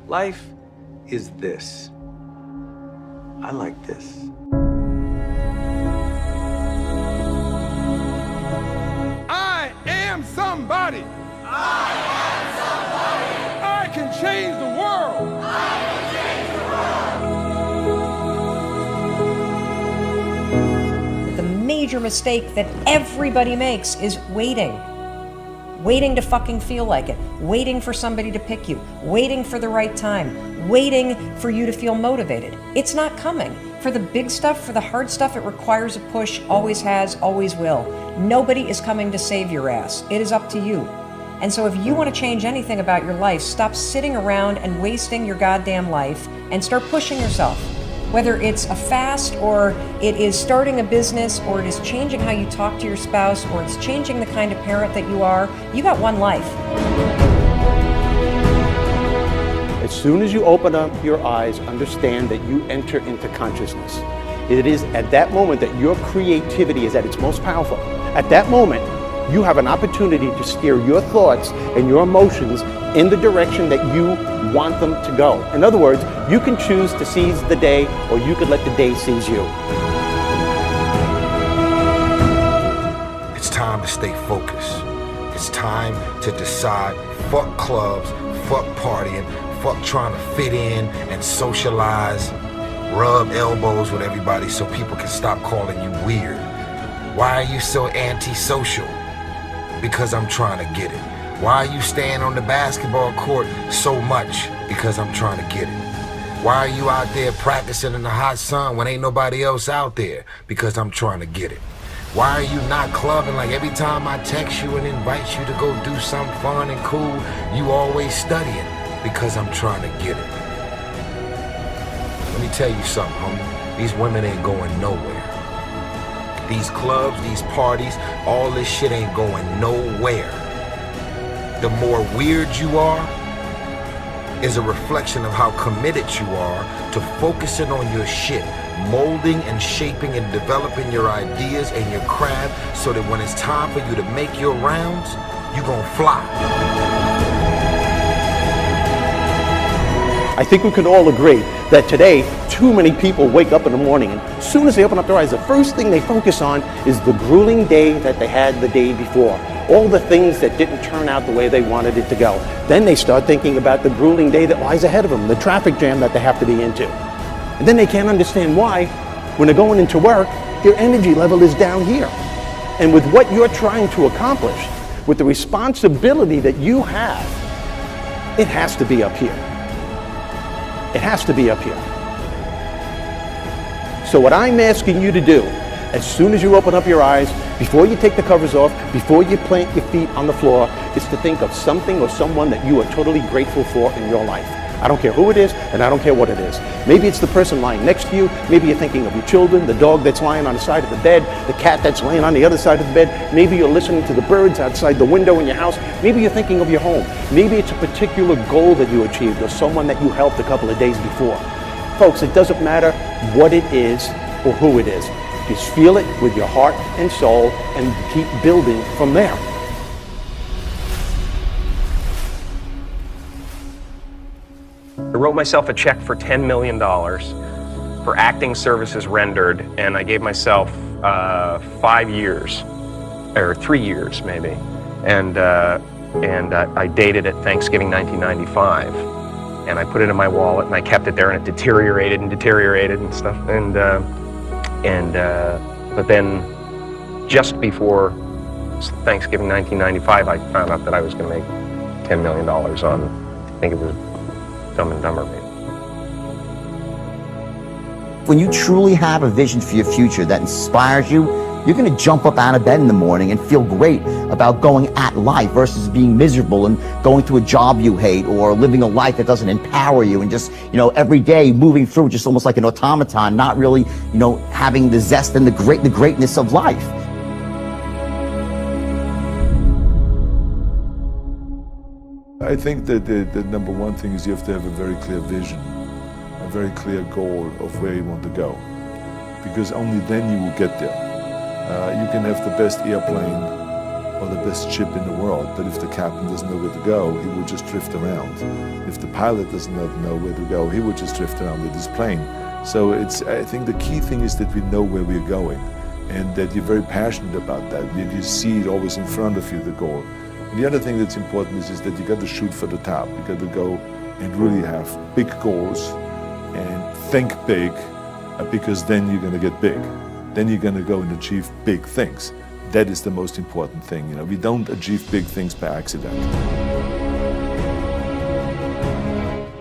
Life is this. I like this. I am somebody. I am somebody. I can change the world. I can change the world. The major mistake that everybody makes is waiting. Waiting to fucking feel like it. Waiting for somebody to pick you. Waiting for the right time. Waiting for you to feel motivated. It's not coming. For the big stuff, for the hard stuff, it requires a push, always has, always will. Nobody is coming to save your ass. It is up to you. And so if you want to change anything about your life, stop sitting around and wasting your goddamn life and start pushing yourself. Whether it's a fast, or it is starting a business, or it is changing how you talk to your spouse, or it's changing the kind of parent that you are, you got one life. As soon as you open up your eyes, understand that you enter into consciousness. It is at that moment that your creativity is at its most powerful. At that moment, you have an opportunity to steer your thoughts and your emotions in the direction that you want them to go. In other words, you can choose to seize the day, or you could let the day seize you. It's time to stay focused. It's time to decide, fuck clubs, fuck partying, fuck trying to fit in and socialize, rub elbows with everybody so people can stop calling you weird. Why are you so antisocial? Because I'm trying to get it. Why are you staying on the basketball court so much? Because I'm trying to get it. Why are you out there practicing in the hot sun when ain't nobody else out there? Because I'm trying to get it. Why are you not clubbing? Like every time I text you and invite you to go do something fun and cool, you always studying. Because I'm trying to get it. Let me tell you something, homie. These women ain't going nowhere. These clubs, these parties, all this shit ain't going nowhere. The more weird you are is a reflection of how committed you are to focusing on your shit, molding and shaping and developing your ideas and your craft so that when it's time for you to make your rounds, you gonna fly. I think we can all agree that today, too many people wake up in the morning, and as soon as they open up their eyes, the first thing they focus on is the grueling day that they had the day before. All the things that didn't turn out the way they wanted it to go. Then they start thinking about the grueling day that lies ahead of them, the traffic jam that they have to be into. And then they can't understand why, when they're going into work, their energy level is down here. And with what you're trying to accomplish, with the responsibility that you have, it has to be up here. It has to be up here. So what I'm asking you to do, as soon as you open up your eyes, before you take the covers off, before you plant your feet on the floor, is to think of something or someone that you are totally grateful for in your life. I don't care who it is, and I don't care what it is. Maybe it's the person lying next to you. Maybe you're thinking of your children, the dog that's lying on the side of the bed, the cat that's laying on the other side of the bed. Maybe you're listening to the birds outside the window in your house. Maybe you're thinking of your home. Maybe it's a particular goal that you achieved or someone that you helped a couple of days before. Folks, it doesn't matter what it is or who it is. Just feel it with your heart and soul and keep building from there. I wrote myself a check for $10 million for acting services rendered, and I gave myself 5 years, or 3 years maybe, and I dated it Thanksgiving 1995, and I put it in my wallet and I kept it there, and it deteriorated and stuff, but then just before Thanksgiving 1995, I found out that I was going to make $10 million on, I think it was Dumb and Dumber, maybe. When you truly have a vision for your future that inspires you, you're going to jump up out of bed in the morning and feel great about going at life versus being miserable and going to a job you hate or living a life that doesn't empower you and just, every day moving through just almost like an automaton, not really, having the zest and the greatness of life. I think that the number one thing is you have to have a very clear vision, a very clear goal of where you want to go, because only then you will get there. You can have the best airplane or or the best ship in the world, but if the captain doesn't know where to go, he will just drift around. If the pilot does not know where to go, he will just drift around with his plane. So I think the key thing is that we know where we're going, and that you're very passionate about that. You see it always in front of you, the goal. And the other thing that's important is that you got to shoot for the top. You got to go and really have big goals and think big, because then you're going to get big. Then you're going to go and achieve big things. That is the most important thing. You know, we don't achieve big things by accident.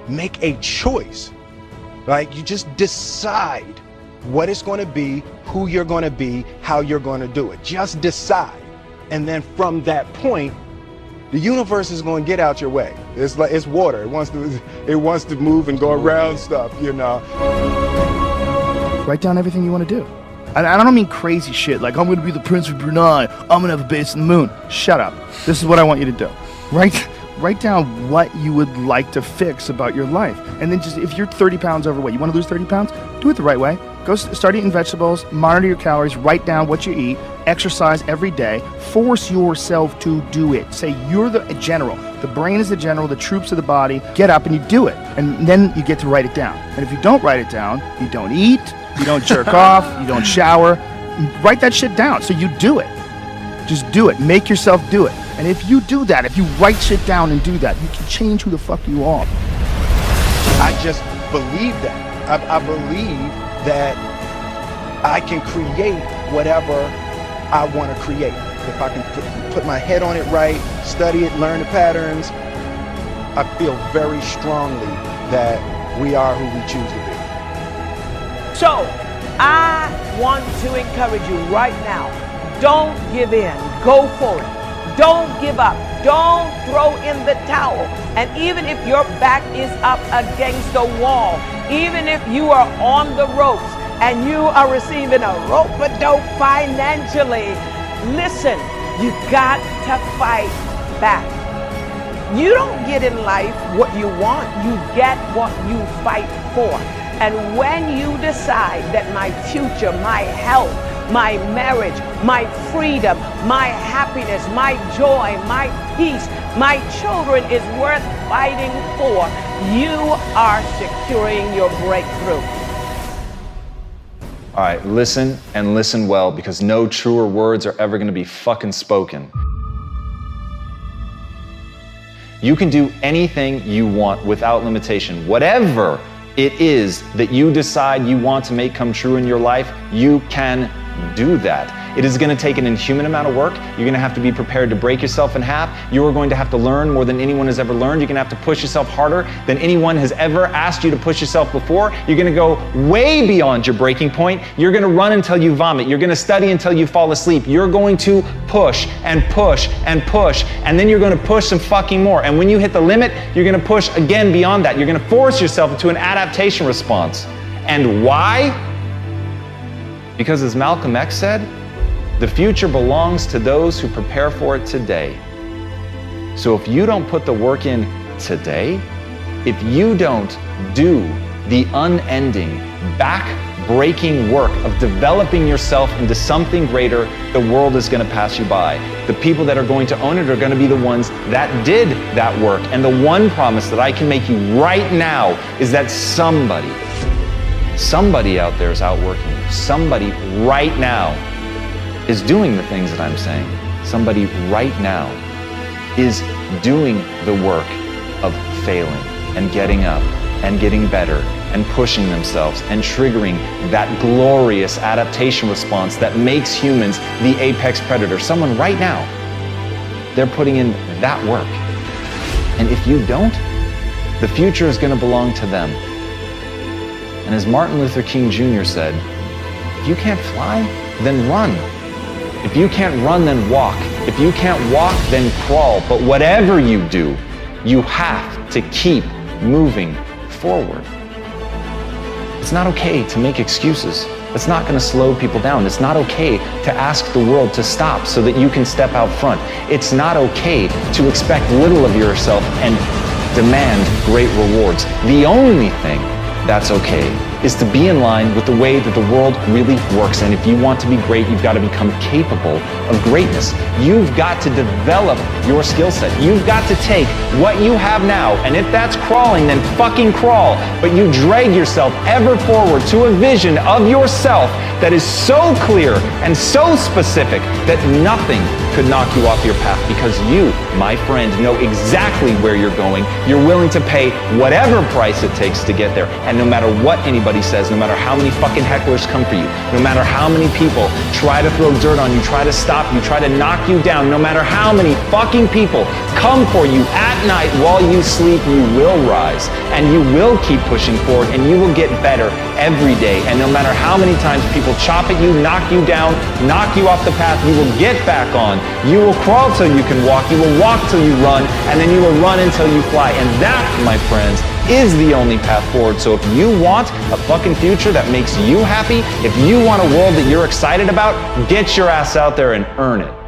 Make a choice. Like, you just decide what it's going to be, who you're going to be, how you're going to do it. Just decide. And then from that point, the universe is going to get out your way. It's like, it's water. It wants to move and go around stuff, you know. Write down everything you want to do. And I don't mean crazy shit like, I'm going to be the Prince of Brunei, I'm going to have a base on the moon. Shut up. This is what I want you to do. Write down what you would like to fix about your life. And then just, if you're 30 pounds overweight, you want to lose 30 pounds? Do it the right way. Go start eating vegetables, monitor your calories, write down what you eat, exercise every day, force yourself to do it. Say you're the general. The brain is the general, the troops of the body. Get up and you do it. And then you get to write it down. And if you don't write it down, you don't eat, you don't jerk off, you don't shower. Write that shit down so you do it. Just do it. Make yourself do it. And if you do that, if you write shit down and do that, you can change who the fuck you are. I just believe that. I believe that I can create whatever I want to create. If I can put my head on it right, study it, learn the patterns, I feel very strongly that we are who we choose to be. So, I want to encourage you right now, don't give in, go for it. Don't give up, don't throw in the towel. And even if your back is up against the wall, even if you are on the ropes and you are receiving a rope-a-dope financially, listen, you got to fight back. You don't get in life what you want, you get what you fight for. And when you decide that my future, my health, my marriage, my freedom, my happiness, my joy, my peace, my children is worth fighting for, you are securing your breakthrough. All right, listen and listen well, because no truer words are ever going to be fucking spoken. You can do anything you want without limitation. Whatever it is that you decide you want to make come true in your life, you can do that. It is going to take an inhuman amount of work. You're going to have to be prepared to break yourself in half. You are going to have to learn more than anyone has ever learned. You're going to have to push yourself harder than anyone has ever asked you to push yourself before. You're going to go way beyond your breaking point. You're going to run until you vomit. You're going to study until you fall asleep. You're going to push and push and push, and then you're going to push some fucking more. And when you hit the limit, you're going to push again beyond that. You're going to force yourself into an adaptation response. And why? Because as Malcolm X said, the future belongs to those who prepare for it today. So if you don't put the work in today, if you don't do the unending, back-breaking work of developing yourself into something greater, the world is going to pass you by. The people that are going to own it are going to be the ones that did that work. And the one promise that I can make you right now is that somebody out there is outworking you. Somebody right now is doing the things that I'm saying. Somebody right now is doing the work of failing and getting up and getting better and pushing themselves and triggering that glorious adaptation response that makes humans the apex predator. Someone right now, they're putting in that work. And if you don't, the future is going to belong to them. And as Martin Luther King Jr. said, if you can't fly, then run. If you can't run, then walk. If you can't walk, then crawl. But whatever you do, you have to keep moving forward. It's not okay to make excuses. It's not going to slow people down. It's not okay to ask the world to stop so that you can step out front. It's not okay to expect little of yourself and demand great rewards. The only thing that's okay is to be in line with the way that the world really works. And if you want to be great, you've got to become capable of greatness. You've got to develop your skill set. You've got to take what you have now, and if that's crawling, then fucking crawl. But you drag yourself ever forward to a vision of yourself that is so clear and so specific that nothing could knock you off your path, because you, my friend, know exactly where you're going. You're willing to pay whatever price it takes to get there. And no matter what anybody says, no matter how many fucking hecklers come for you, no matter how many people try to throw dirt on you, try to stop you, try to knock you down, no matter how many fucking people come for you at night while you sleep, you will rise and you will keep pushing forward and you will get better every day. And no matter how many times people chop at you, knock you down, knock you off the path, you will get back on. You will crawl till you can walk, you will walk till you run, and then you will run until you fly. And that, my friends, is the only path forward. So if you want a fucking future that makes you happy, if you want a world that you're excited about, get your ass out there and earn it.